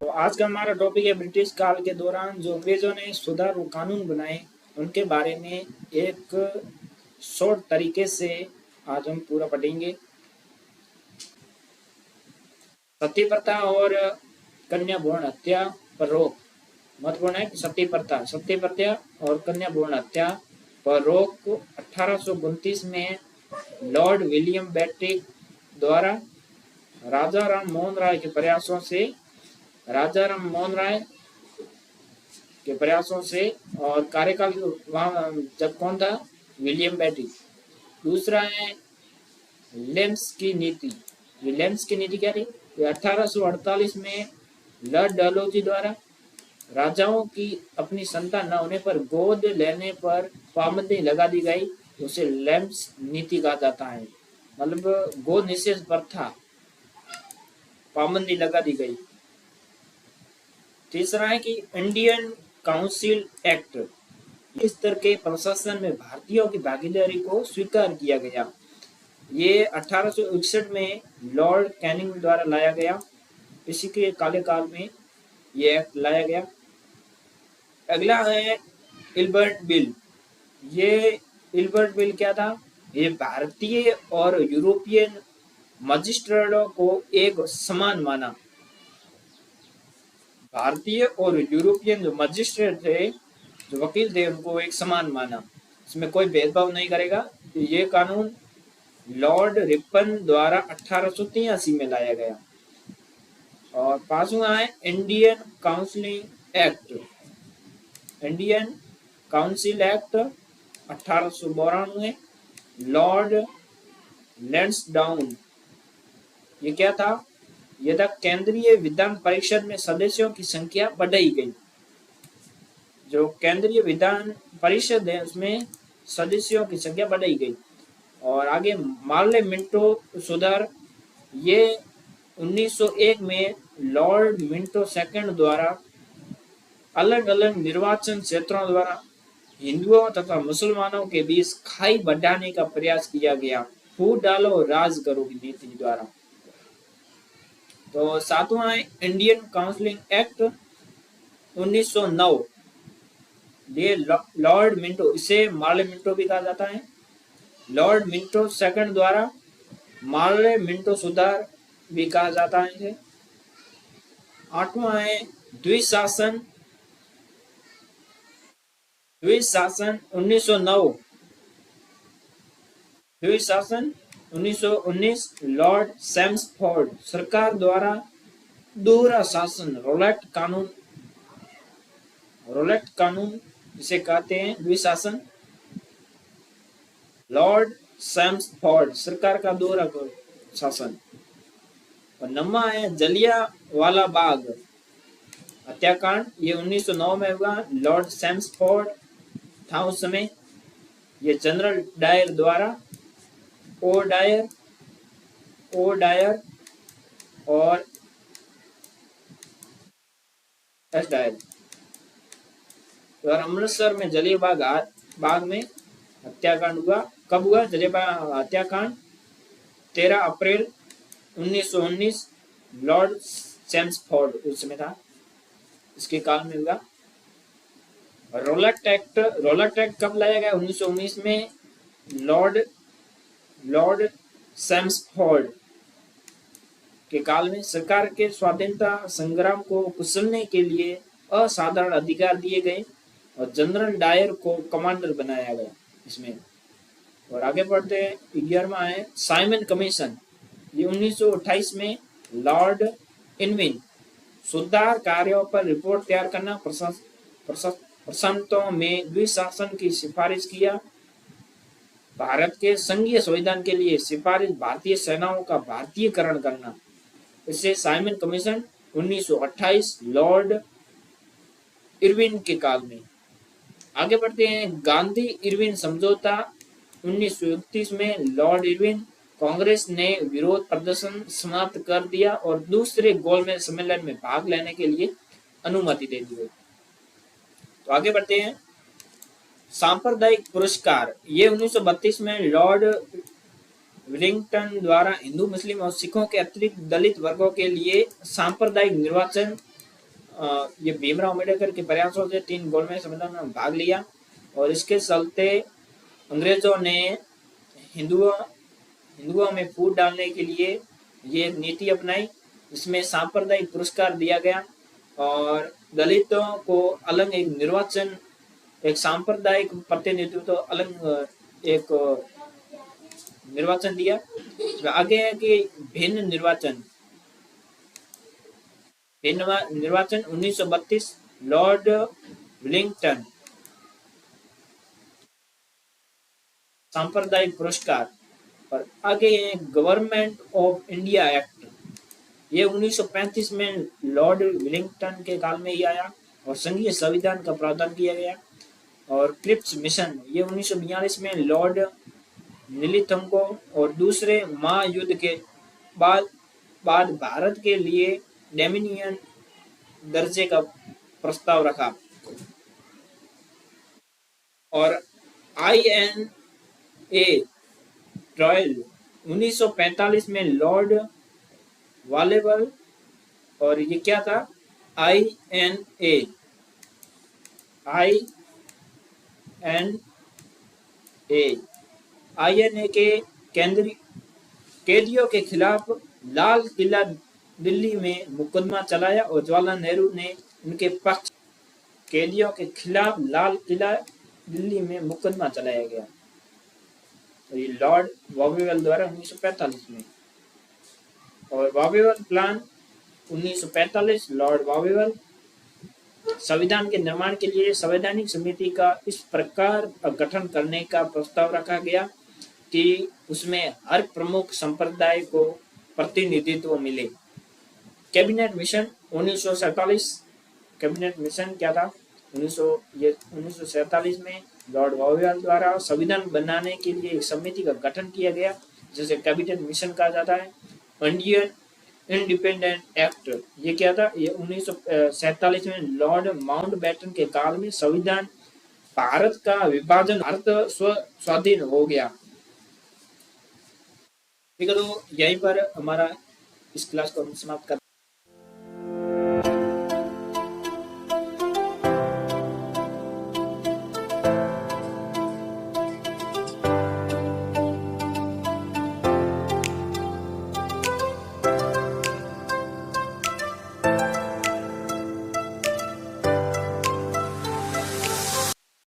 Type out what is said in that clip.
तो आज का हमारा टॉपिक है ब्रिटिश काल के दौरान जो अंग्रेजों ने सुधार और कानून बनाए उनके बारे में एक शॉर्ट तरीके से आज हम पूरा पढ़ेंगे। सती प्रथा और कन्या भ्रूण हत्या पर रोक महत्वपूर्ण है कि सती प्रथा और कन्या भ्रूण हत्या पर रोक 1829 में लॉर्ड विलियम बेंटिक द्वारा राजा राम मोहन राय के प्रयासों से और कार्यकाल जब कौन था, विलियम बेंटिक। दूसरा है लेम्स की नीति। लेम्स की नीति क्या थी? 1848 में लॉर्ड डलहौजी द्वारा राजाओं की अपनी संतान न होने पर गोद लेने पर पाबंदी लगा दी गई। उसे लेम्स नीति कहा जाता है, मतलब गोद निषेध प्रथा पाबंदी लगा दी गई। तीसरा है कि इंडियन काउंसिल एक्ट। इस तरह के प्रशासन में भारतीयों की भागीदारी को स्वीकार किया गया। ये 1861 में लॉर्ड कैनिंग द्वारा लाया गया। इसी के कार्यकाल में ये एक्ट लाया गया। अगला है इल्बर्ट बिल। ये इल्बर्ट बिल क्या था? ये भारतीय और यूरोपियन मजिस्ट्रेटों को एक समान माना। भारतीय और यूरोपियन जो मजिस्ट्रेट थे, जो वकील थे, उनको एक समान माना। इसमें कोई भेदभाव नहीं करेगा। ये कानून लॉर्ड रिपन द्वारा 1883 में लाया गया। और पांचवा है Indian counselling act. Indian council act 1892, Lord Lansdowne. ये क्या था? ये था केंद्रीय विधान परिषद में सदस्यों की संख्या बढ़ाई गई। जो केंद्रीय विधान परिषद है उसमें सदस्यों की संख्या बढ़ाई गई। और आगे मार्ले मिंटो सुधार। ये 1901 में लॉर्ड मिंटो सेकंड द्वारा अलग अलग निर्वाचन क्षेत्रों द्वारा हिंदुओं तथा मुसलमानों के बीच खाई बढ़ाने का प्रयास किया गया। फूट डालो राज करो की नीति द्वारा। तो सातवां है इंडियन काउंसिलिंग एक्ट 1909। ये लॉर्ड मिंटो, इसे मार्ले मिंटो भी कहा जाता है, लॉर्ड मिंटो सेकंड द्वारा मार्ले मिंटो सुधार भी कहा जाता है इसे। आठवां है द्विशासन 1909। द्विशासन 1919 लॉर्ड सैम्सफोर्ड सरकार द्वारा दोहरा शासन रोलेट कानून जिसे कहते हैं द्विशासन। लॉर्ड सैम्सफोर्ड सरकार का दोहरा शासन। और नौवां है जलियांवाला बाग हत्याकांड। ये 1909 में हुआ। लॉर्ड सैम्सफोर्ड था उस समय। ये जनरल डायर द्वारा ओ डायर और एस डायर और अमृतसर में जलियांवाला बाग में हत्याकांड हुआ। कब हुआ जलियांवाला हत्याकांड? 13 अप्रैल 1919 लॉर्ड सैम्सफोर्ड उस समय था, इसके काल में हुआ। रोलेट एक्ट कब लाया गया? 1919 में लॉर्ड सैम्सफोर्ड के काल में। सरकार के स्वाधीनता संग्राम को कुचलने के लिए असाधारण अधिकार दिए गए और जनरल डायर को कमांडर बनाया गया इसमें। और आगे बढ़ते हैं, 11वां है साइमन कमीशन। ये 1928 में लॉर्ड इरविन सुधार कार्यों पर रिपोर्ट तैयार करना, प्रशासनों में द्विशासन की सिफारिश किया। भारत के संघीय संविधान के लिए सिफारिश, भारतीय सेनाओं का भारतीयकरण करना, इसे साइमन कमीशन 1928 लॉर्ड इरविन के काल में। आगे बढ़ते हैं, गांधी इरविन समझौता 1931 में लॉर्ड इरविन कांग्रेस ने विरोध प्रदर्शन समाप्त कर दिया और दूसरे गोलमेज सम्मेलन में भाग लेने के लिए अनुमति दे दी गई। तो आगे बढ़ते हैं, सांप्रदायिक पुरस्कार। ये 1932 में लॉर्ड विलिंगटन द्वारा हिंदू, मुस्लिम और सिखों के अतिरिक्त दलित वर्गों के लिए सांप्रदायिक निर्वाचन ये भीमराव अम्बेडकर के प्रयासों से 3 गोलमेज सम्मेलन में भाग लिया और इसके चलते अंग्रेजों ने हिंदुओं में फूट डालने के लिए ये नीति अपनाई। इसमें सांप्रदायिक पुरस्कार दिया गया और दलितों को अलग एक निर्वाचन, एक सांप्रदायिक प्रतिनिधित्व तो अलग एक निर्वाचन दिया। आगे है कि भिन्न निर्वाचन 1932 लॉर्ड विलिंगटन सांप्रदायिक पुरस्कार। और आगे है गवर्नमेंट ऑफ इंडिया एक्ट, ये 1935 में लॉर्ड विलिंगटन के काल में ही आया और संघीय संविधान का प्रावधान किया गया। और क्रिप्स मिशन, ये 1942 में लॉर्ड नीलीथंको और दूसरे महायुद्ध के बाद भारत के लिए डोमिनियन दर्जे का प्रस्ताव रखा। और INA ट्रायल 1945 में लॉर्ड वालेबल, और ये क्या था? INA के केंद्रीय कैदियों के खिलाफ लाल किला दिल्ली में मुकदमा चलाया और जवाहरलाल नेहरू ने उनके पक्ष। कैदियों के खिलाफ लाल किला दिल्ली में मुकदमा चलाया गया, तो ये लॉर्ड वावेल द्वारा 1945 में। और वावेल प्लान 1945, लॉर्ड वावेल संविधान के निर्माण के लिए संवैधानिक समिति का इस प्रकार गठन करने का प्रस्ताव रखा गया कि उसमें हर प्रमुख संप्रदाय को प्रतिनिधित्व मिले। कैबिनेट मिशन 1947, कैबिनेट मिशन क्या था? 1947 में लॉर्ड वावेल द्वारा संविधान बनाने के लिए एक समिति का गठन किया गया, जिसे कैबिनेट मिशन कहा जाता है। इंडियन इंडिपेंडेंट एक्ट, ये क्या था? ये 1947 में लॉर्ड माउंटबेटन के काल में संविधान भारत का विभाजन, भारत स्वाधीन हो गया। ठीक है, तो यहीं पर हमारा इस क्लास को हम समाप्त कर